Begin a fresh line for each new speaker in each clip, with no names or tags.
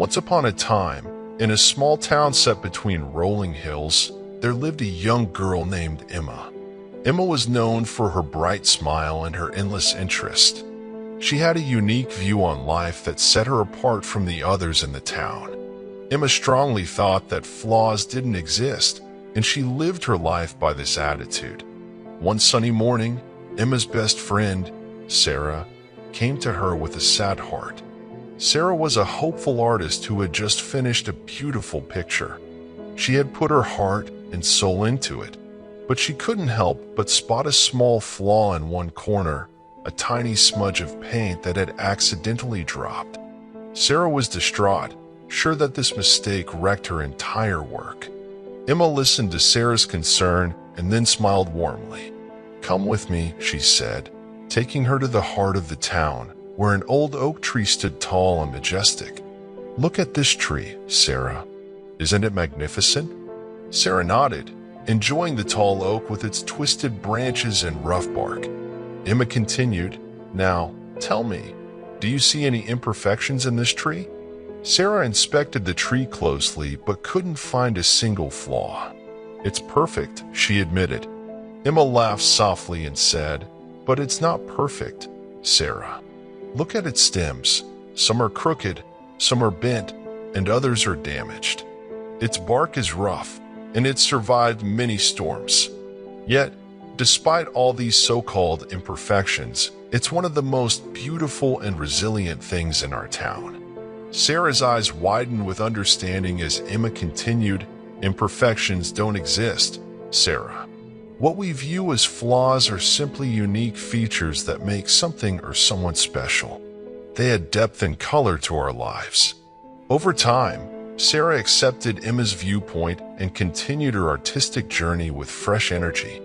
Once upon a time, in a small town set between rolling hills, there lived a young girl named Emma. Emma was known for her bright smile and her endless interest. She had a unique view on life that set her apart from the others in the town. Emma strongly thought that flaws didn't exist, and she lived her life by this attitude. One sunny morning, Emma's best friend, Sarah, came to her with a sad heart. Sarah was a hopeful artist who had just finished a beautiful picture. She had put her heart and soul into it, but she couldn't help but spot a small flaw in one corner, a tiny smudge of paint that had accidentally dropped. Sarah was distraught, sure that this mistake wrecked her entire work. Emma listened to Sarah's concern and then smiled warmly. "Come with me," she said, taking her to the heart of the town, where an old oak tree stood tall and majestic. "Look at this tree, Sarah. Isn't it magnificent?" Sarah nodded, enjoying the tall oak with its twisted branches and rough bark. Emma continued, "Now, tell me, do you see any imperfections in this tree?" Sarah inspected the tree closely but couldn't find a single flaw. "It's perfect," she admitted. Emma laughed softly and said, "But it's not perfect, Sarah. Look at its stems. Some are crooked, some are bent, and others are damaged. Its bark is rough, and it's survived many storms. Yet, despite all these so-called imperfections, it's one of the most beautiful and resilient things in our town." Sarah's eyes widened with understanding as Emma continued, "Imperfections don't exist, Sarah. What we view as flaws are simply unique features that make something or someone special. They add depth and color to our lives." Over time, Sarah accepted Emma's viewpoint and continued her artistic journey with fresh energy.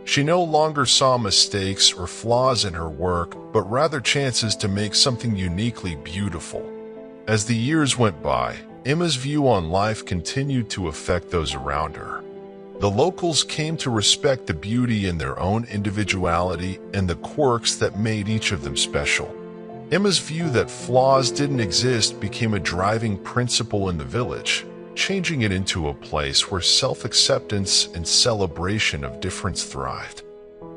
She no longer saw mistakes or flaws in her work, but rather chances to make something uniquely beautiful. As the years went by, Emma's view on life continued to affect those around her. The locals came to respect the beauty in their own individuality and the quirks that made each of them special. Emma's view that flaws didn't exist became a driving principle in the village, changing it into a place where self-acceptance and celebration of difference thrived.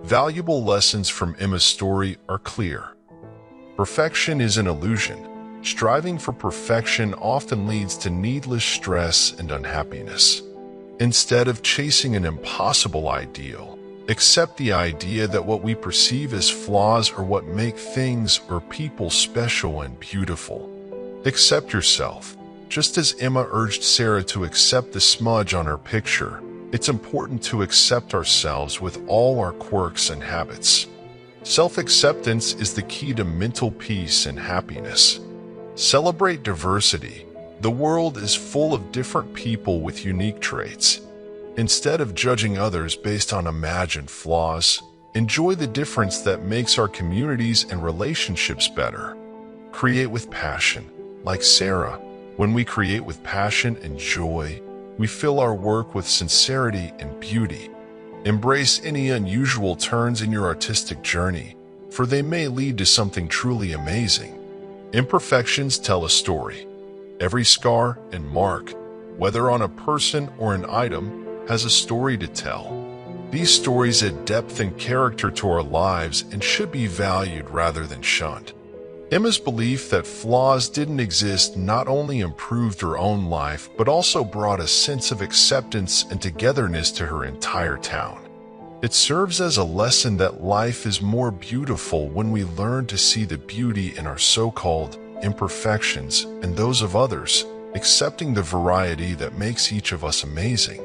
Valuable lessons from Emma's story are clear. Perfection is an illusion. Striving for perfection often leads to needless stress and unhappiness. Instead of chasing an impossible ideal, accept the idea that what we perceive as flaws are what make things or people special and beautiful. Accept yourself. Just as Emma urged Sarah to accept the smudge on her picture, it's important to accept ourselves with all our quirks and habits. Self-acceptance is the key to mental peace and happiness. Celebrate diversity. The world is full of different people with unique traits. Instead of judging others based on imagined flaws, enjoy the difference that makes our communities and relationships better. Create with passion. Like Sarah, when we create with passion and joy, we fill our work with sincerity and beauty. Embrace any unusual turns in your artistic journey, for they may lead to something truly amazing. Imperfections tell a story. Every scar and mark, whether on a person or an item, has a story to tell. These stories add depth and character to our lives and should be valued rather than shunned. Emma's belief that flaws didn't exist not only improved her own life, but also brought a sense of acceptance and togetherness to her entire town. It serves as a lesson that life is more beautiful when we learn to see the beauty in our so-called imperfections and those of others, accepting the variety that makes each of us amazing.